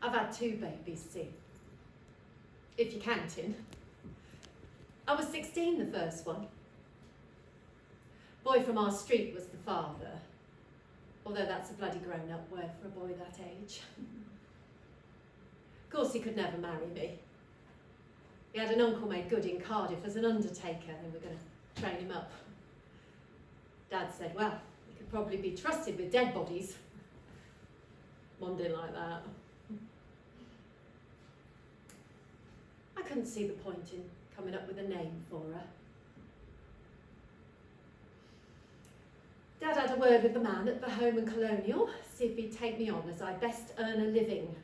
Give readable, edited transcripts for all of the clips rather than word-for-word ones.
I've had 2 babies, see, if you're counting. I was 16 the first one. Boy from our street was the father, although that's a bloody grown-up word for a boy that age. Of course he could never marry me. He had an uncle made good in Cardiff as an undertaker and we were going to train him up. Dad said, well, he could probably be trusted with dead bodies. Mum didn't like that. I couldn't see the point in coming up with a name for her. Dad had a word with the man at the Home and Colonial, see if he'd take me on as I best earn a living,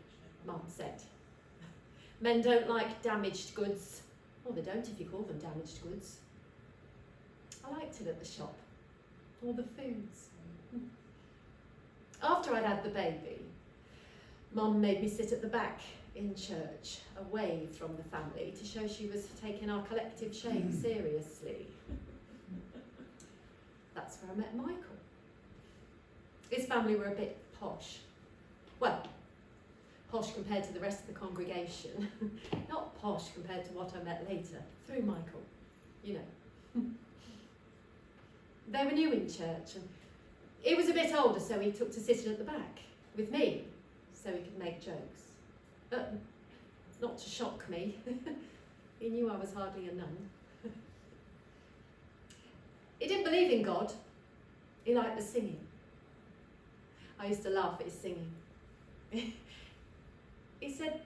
Mum said. Men don't like damaged goods. Well, they don't if you call them damaged goods. I liked it at the shop. All the foods. After I'd had the baby, Mum made me sit at the back in church, away from the family, to show she was taking our collective shame seriously. That's where I met Michael. His family were a bit posh. Well, posh compared to the rest of the congregation. Not posh compared to what I met later, through Michael, you know. They were new in church, and he was a bit older, so he took to sitting at the back with me, so he could make jokes. Not to shock me. He knew I was hardly a nun. He didn't believe in God. He liked the singing. I used to laugh at his singing. He said,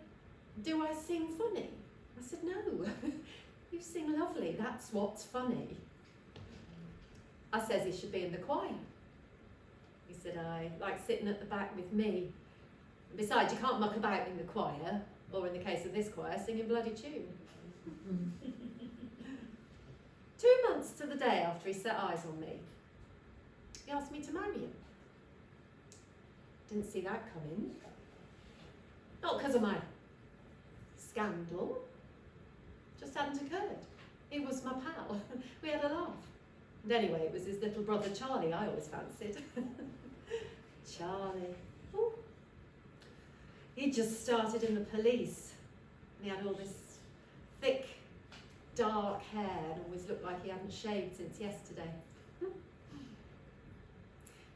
do I sing funny? I said, no. You sing lovely, that's what's funny. I says he should be in the choir. He said, I like sitting at the back with me. And besides, you can't muck about in the choir, or in the case of this choir, singing bloody tune. 2 months to the day after he set eyes on me, he asked me to marry him. Didn't see that coming. Not because of my scandal, just hadn't occurred. He was my pal. We had a laugh. And anyway, it was his little brother Charlie I always fancied. Charlie. Ooh. He just started in the police. And he had all this thick, dark hair and always looked like he hadn't shaved since yesterday.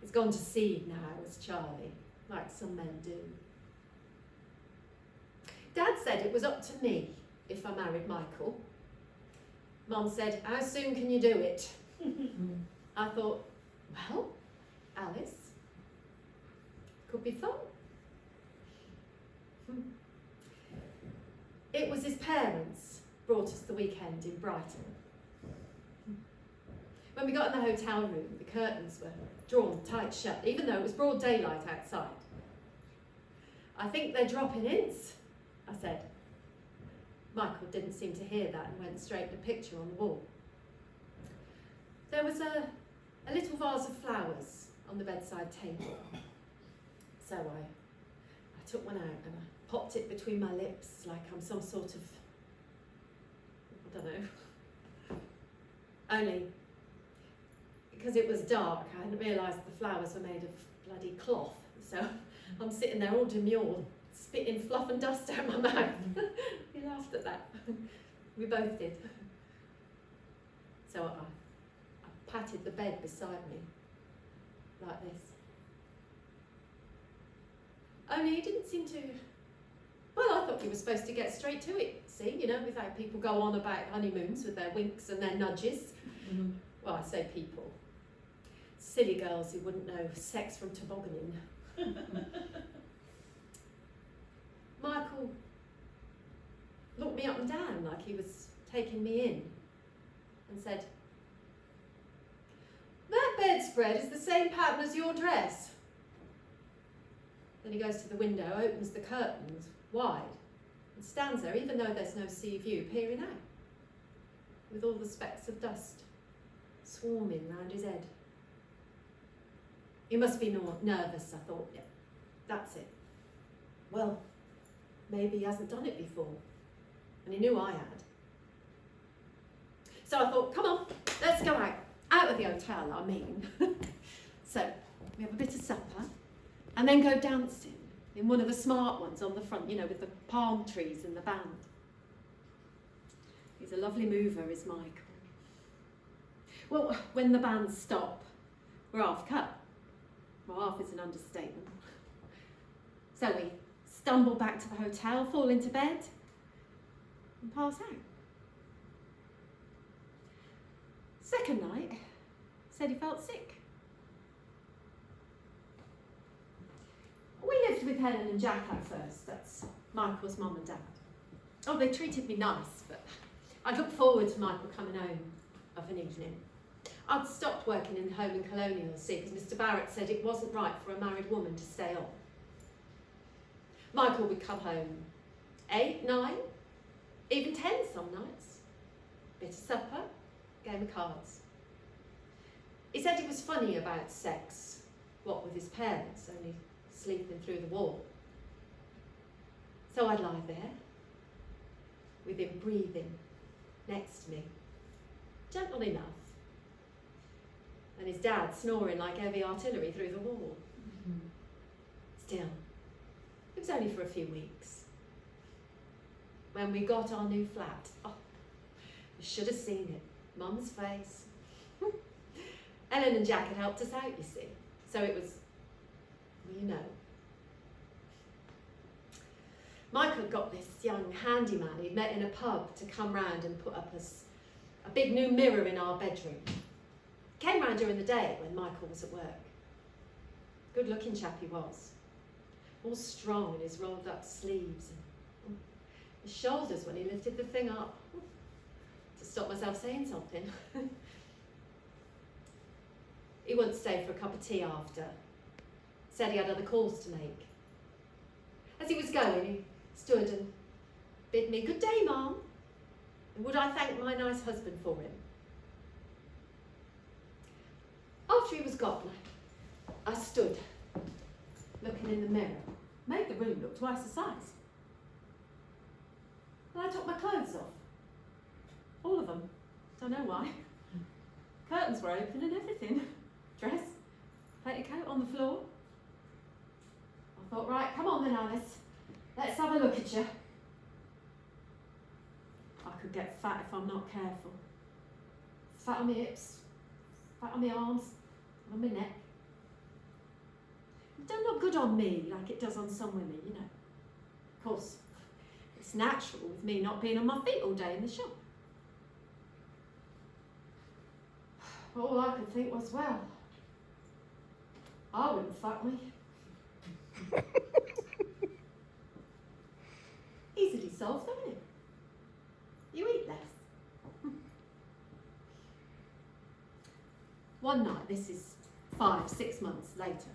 He's gone to seed now as Charlie, like some men do. Dad said it was up to me if I married Michael. Mum said, how soon can you do it? I thought, well, Alice, could be fun. It was his parents brought us the weekend in Brighton. When we got in the hotel room, the curtains were drawn tight shut, even though it was broad daylight outside. I think they're dropping hints, I said. Michael didn't seem to hear that and went straight to the picture on the wall. There was a little vase of flowers on the bedside table. So I took one out and I popped it between my lips like I'm some sort of, I don't know. Only, because it was dark, I hadn't realised the flowers were made of bloody cloth. So I'm sitting there all demure, spitting fluff and dust out my mouth. He laughed at that. We both did. So I patted the bed beside me, like this. Only he didn't seem to, well, I thought he was supposed to get straight to it, see, you know, without people go on about honeymoons with their winks and their nudges. Mm-hmm. Well, I say people. Silly girls who wouldn't know sex from tobogganing. Michael looked me up and down like he was taking me in and said, that bedspread is the same pattern as your dress. Then he goes to the window, opens the curtains wide and stands there, even though there's no sea view, peering out with all the specks of dust swarming round his head. He must be nervous, I thought. Yeah, that's it. Well, maybe he hasn't done it before. And he knew I had. So I thought, come on, let's go out. Out of the hotel, I mean. So we have a bit of supper and then go dancing. in one of the smart ones on the front, you know, with the palm trees and the band. He's a lovely mover, is Michael. Well, when the bands stop, we're half cut. Well, half is an understatement. So we stumble back to the hotel, fall into bed, and pass out. Second night, said he felt sick. We lived with Helen and Jack at first. That's Michael's mum and dad. Oh, they treated me nice, but I'd look forward to Michael coming home of an evening. I'd stopped working in the Home and Colonial, see, because Mr. Barrett said it wasn't right for a married woman to stay on. Michael would come home 8, 9, even 10 some nights. Bit of supper, game of cards. He said he was funny about sex, what with his parents, only sleeping through the wall. So I'd lie there, with him breathing next to me, gentle enough, and his dad snoring like heavy artillery through the wall. Still, it was only for a few weeks. When we got our new flat, oh, you should have seen it, Mum's face. Ellen and Jack had helped us out, you see, so it was, well, you know. Michael got this young handyman he'd met in a pub to come round and put up a big new mirror in our bedroom. Came round during the day when Michael was at work. Good looking chap he was. All strong in his rolled up sleeves and his shoulders when he lifted the thing up. To stop myself saying something. He wouldn't stay for a cup of tea after. Said he had other calls to make. As he was going, he stood and bid me good day, Mum, and would I thank my nice husband for him. After he was gone, I stood, looking in the mirror, made the room look twice the size. And I took my clothes off, all of them, don't know why. Curtains were open and everything. Dress, petticoat on the floor. I thought, right, come on then, Alice, let's have a look at you. I could get fat if I'm not careful. Fat on my hips, fat on my arms, on my neck. It don't look good on me like it does on some women, you know. Of course, it's natural with me not being on my feet all day in the shop. All I could think was, well, I wouldn't fuck me. Easily solved, isn't it? You eat less. One night, this is 5, 6 months later,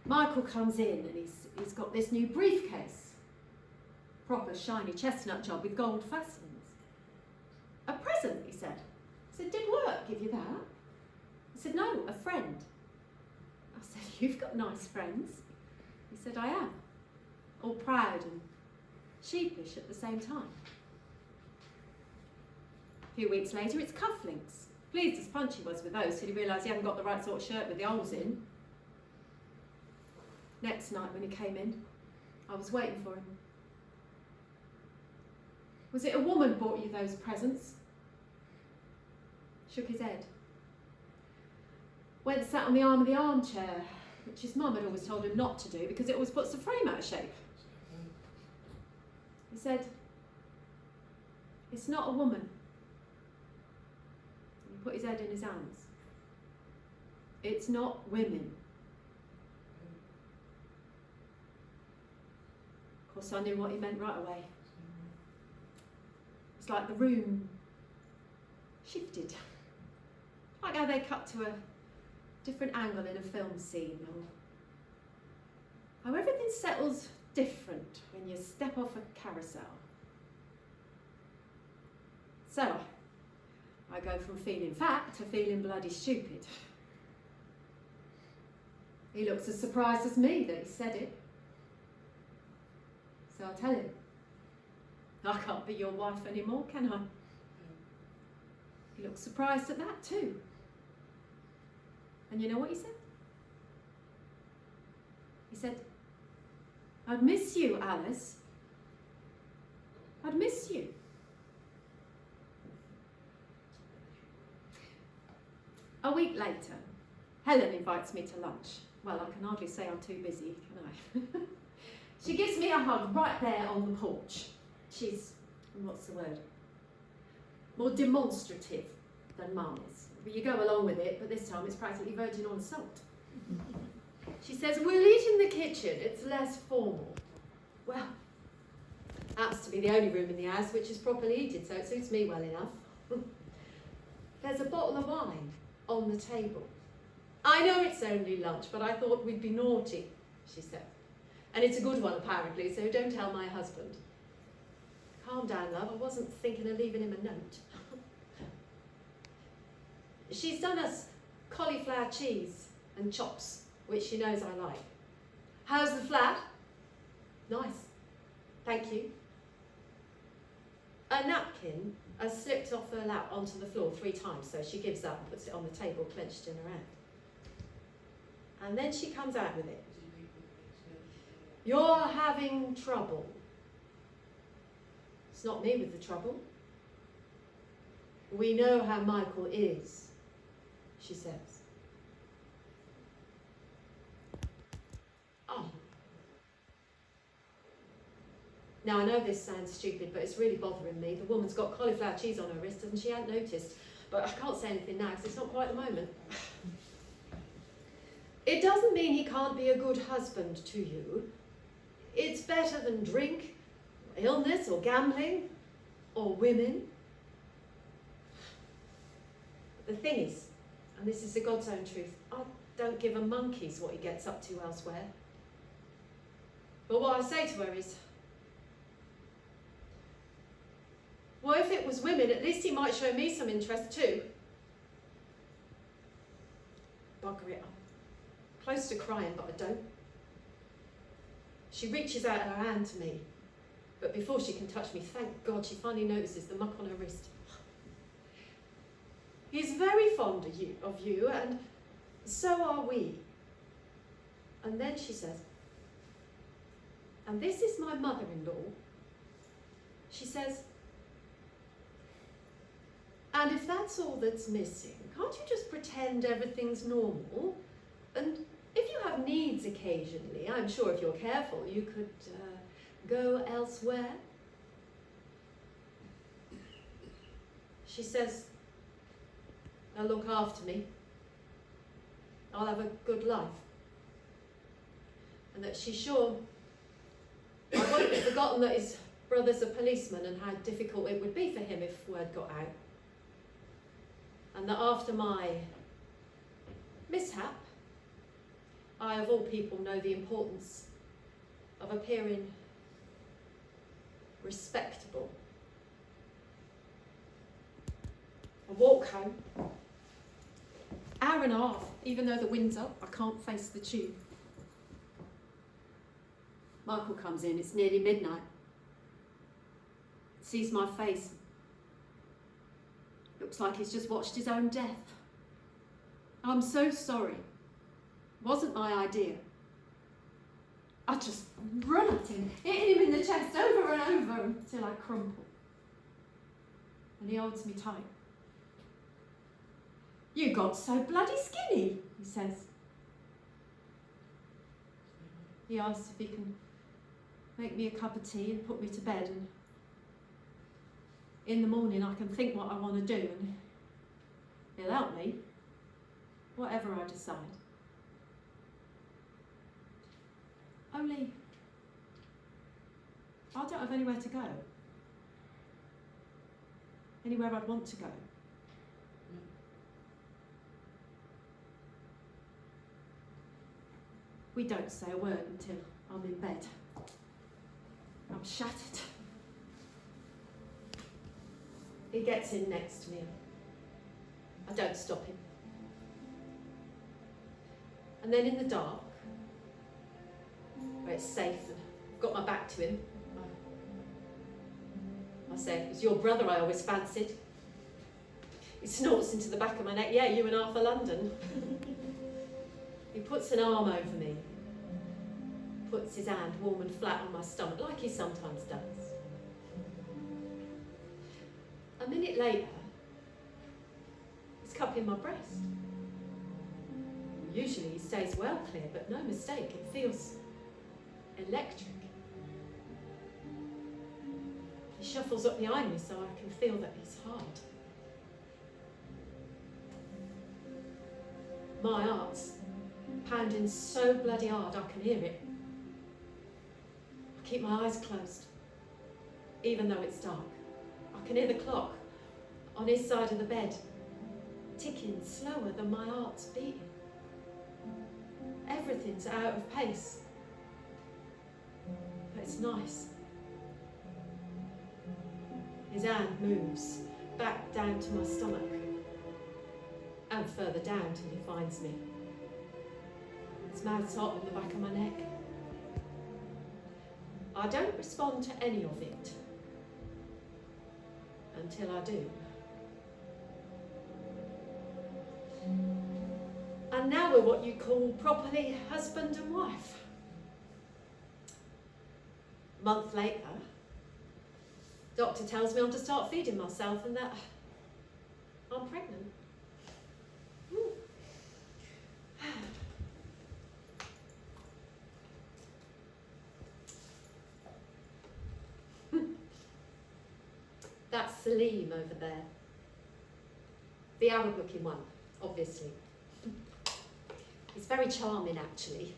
Michael comes in and he's got this new briefcase. Proper shiny chestnut job with gold fastenings. A present, he said. I said, did work give you that? He said, no, a friend. I said, you've got nice friends. He said, I am. All proud and sheepish at the same time. A few weeks later, it's cufflinks. Pleased as Punchy was with those till he realised he hadn't got the right sort of shirt with the holes in. Next night when he came in, I was waiting for him. Was it a woman bought you those presents? Shook his head. Went and sat on the arm of the armchair, which his mum had always told him not to do because it always puts the frame out of shape. He said, it's not a woman. And he put his head in his hands. It's not women. Of course, I knew what he meant right away. It's like the room shifted. Like how they cut to a different angle in a film scene, or how everything settles different when you step off a carousel. So, I go from feeling fat to feeling bloody stupid. He looks as surprised as me that he said it. So I tell him, I can't be your wife anymore, can I? He looks surprised at that too. And you know what he said? He said, I'd miss you, Alice. I'd miss you. A week later, Helen invites me to lunch. Well, I can hardly say I'm too busy, can I? She gives me a hug right there on the porch. She's, what's the word? More demonstrative than Mum is. You go along with it, but this time it's practically verging on assault. She says, we'll eat in the kitchen, it's less formal. Well, happens to be the only room in the house which is properly heated, so it suits me well enough. There's a bottle of wine on the table. I know it's only lunch, but I thought we'd be naughty, she said. And it's a good one, apparently, so don't tell my husband. Calm down, love, I wasn't thinking of leaving him a note. She's done us cauliflower cheese and chops, which she knows I like. How's the flat? Nice, thank you. A napkin has slipped off her lap onto the floor 3 times, so she gives up and puts it on the table, clenched in her hand. And then she comes out with it. You're having trouble. It's not me with the trouble. We know how Michael is, she says. Oh. Now I know this sounds stupid, but it's really bothering me. The woman's got cauliflower cheese on her wrist and she hadn't noticed. But I can't say anything now because it's not quite the moment. It doesn't mean he can't be a good husband to you. It's better than drink, illness or gambling, or women. The thing is, and this is the God's own truth, I don't give a monkey's what he gets up to elsewhere. But what I say to her is, well, if it was women, at least he might show me some interest too. Bugger it, I'm close to crying, but I don't. She reaches out her hand to me, but before she can touch me, thank God, she finally notices the muck on her wrist. He's very fond of you, and so are we. And then she says, and this is my mother-in-law. She says, and if that's all that's missing, can't you just pretend everything's normal? And if you have needs occasionally, I'm sure if you're careful, you could go elsewhere. She says, they'll look after me. I'll have a good life. And that she's sure I won't have forgotten that his brother's a policeman and how difficult it would be for him if word got out. And that after my mishap, I, of all people, know the importance of appearing respectable. I walk home. Hour and a half, even though the wind's up, I can't face the tube. Michael comes in, it's nearly midnight. Sees my face. Looks like he's just watched his own death. I'm so sorry. Wasn't my idea. I just run at him, hitting him in the chest over and over until I crumple. And he holds me tight. You got so bloody skinny, he says. He asks if he can make me a cup of tea and put me to bed, and in the morning I can think what I want to do, and he'll help me, whatever I decide. Only, I don't have anywhere to go. Anywhere I'd want to go. We don't say a word until I'm in bed. I'm shattered. He gets in next to me. I don't stop him. And then in the dark, where it's safe and I've got my back to him, I say, it's your brother I always fancied. He snorts into the back of my neck, yeah, you and Arthur London. He puts an arm over me, puts his hand warm and flat on my stomach, like he sometimes does. A minute later, he's cupping my breast. Usually he stays well clear, but no mistake, it feels electric. He shuffles up behind me so I can feel that he's hard. My heart's pounding so bloody hard I can hear it. I keep my eyes closed, even though it's dark. I can hear the clock on his side of the bed ticking slower than my heart's beating. Everything's out of pace, but it's nice. His hand moves back down to my stomach and further down till he finds me. His mouth's hot on the back of my neck. I don't respond to any of it until I do. And now we're what you call properly husband and wife. A month later, doctor tells me I'm to start feeding myself and that I'm pregnant. That's Salim over there. The Arab-looking one, obviously. He's very charming, actually,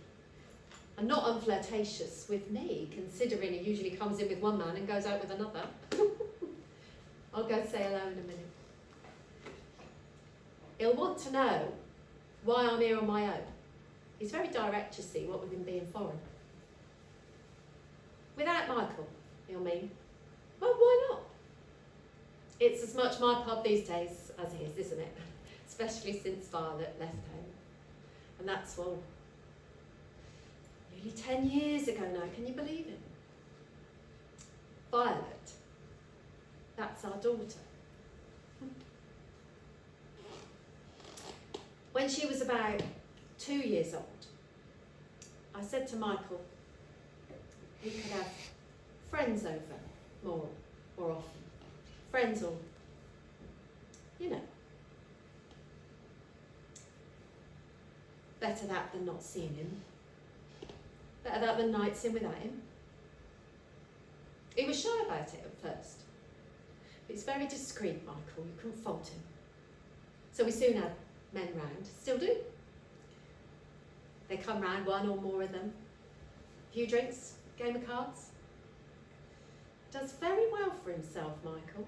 and not unflirtatious with me, considering he usually comes in with one man and goes out with another. I'll go say hello in a minute. He'll want to know why I'm here on my own. He's very direct, you see, what with him being foreign. Without Michael, he'll mean. Well, why not? It's as much my pub these days as his, isn't it? Especially since Violet left home. And that's, well, nearly 10 years ago now, can you believe it? Violet, that's our daughter. When she was about 2 years old, I said to Michael, we could have friends over more often. Friends or, you know. Better that than not seeing him. Better that than nights in without him. He was shy about it at first. But he's very discreet, Michael, you couldn't fault him. So we soon had men round, still do. They come round, one or more of them. A few drinks, game of cards. Does very well for himself, Michael.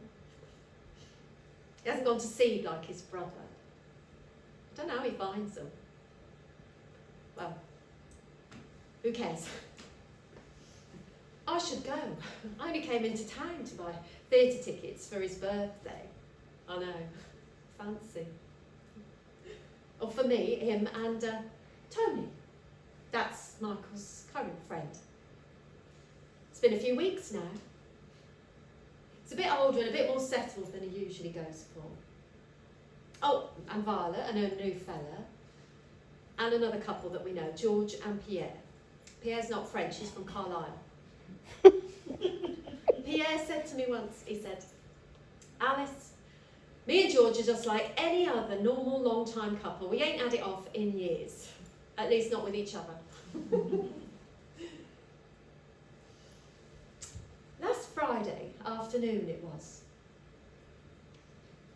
He hasn't gone to seed like his brother. I don't know how he finds them. Well, who cares? I should go. I only came into town to buy theatre tickets for his birthday. I know, fancy. Or for me, him and Tony. That's Michael's current friend. It's been a few weeks now. He's a bit older and a bit more settled than he usually goes for. Oh, and Violet and her new fella. And another couple that we know, George and Pierre. Pierre's not French, he's from Carlisle. Pierre said to me once, he said, Alice, me and George are just like any other normal long-time couple. We ain't had it off in years. At least not with each other. Last Friday afternoon it was,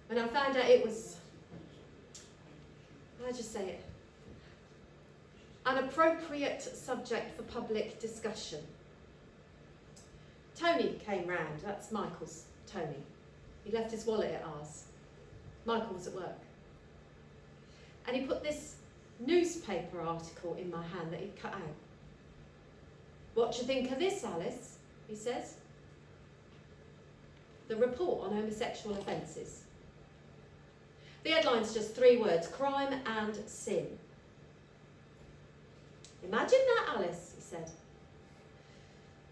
when I found out it was, how'd you say it? An appropriate subject for public discussion. Tony came round, that's Michael's Tony. He left his wallet at ours. Michael was at work. And he put this newspaper article in my hand that he'd cut out. What do you think of this, Alice? He says. The report on homosexual offences. The headline's just 3 words, crime and sin. Imagine that, Alice, he said.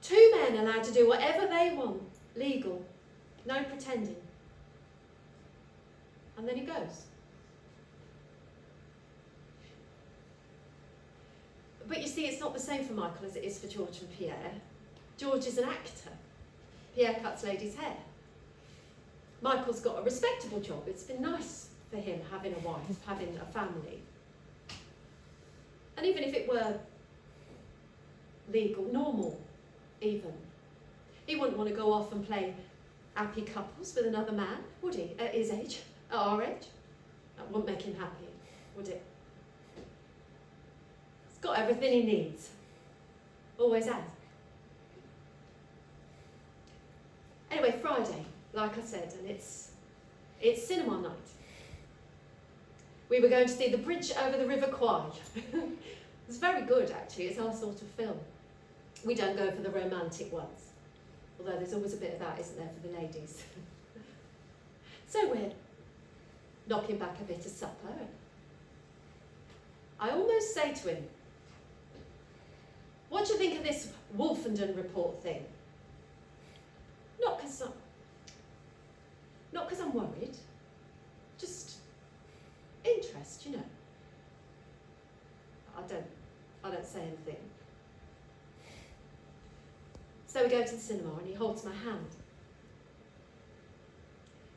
2 men allowed to do whatever they want, legal, no pretending. And then he goes. But you see, it's not the same for Michael as it is for George and Pierre. George is an actor. Pierre cuts ladies' hair. Michael's got a respectable job. It's been nice for him having a wife, having a family. And even if it were legal, normal even, he wouldn't want to go off and play happy couples with another man, would he, at his age, at our age? That wouldn't make him happy, would it? He's got everything he needs. Always has. Anyway, Friday, like I said, and it's cinema night. We were going to see The Bridge Over the River Kwai. It's very good, actually. It's our sort of film. We don't go for the romantic ones. Although there's always a bit of that, isn't there, for the ladies? So we're knocking back a bit of supper. I almost say to him, what do you think of this Wolfenden report thing? Not because I'm worried, just interest, you know. I don't say anything. So we go to the cinema and he holds my hand.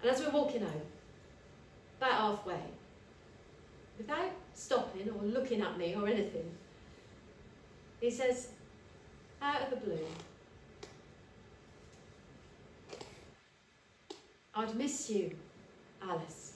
And as we're walking home, about halfway, without stopping or looking at me or anything, he says, out of the blue, I'd miss you, Alice.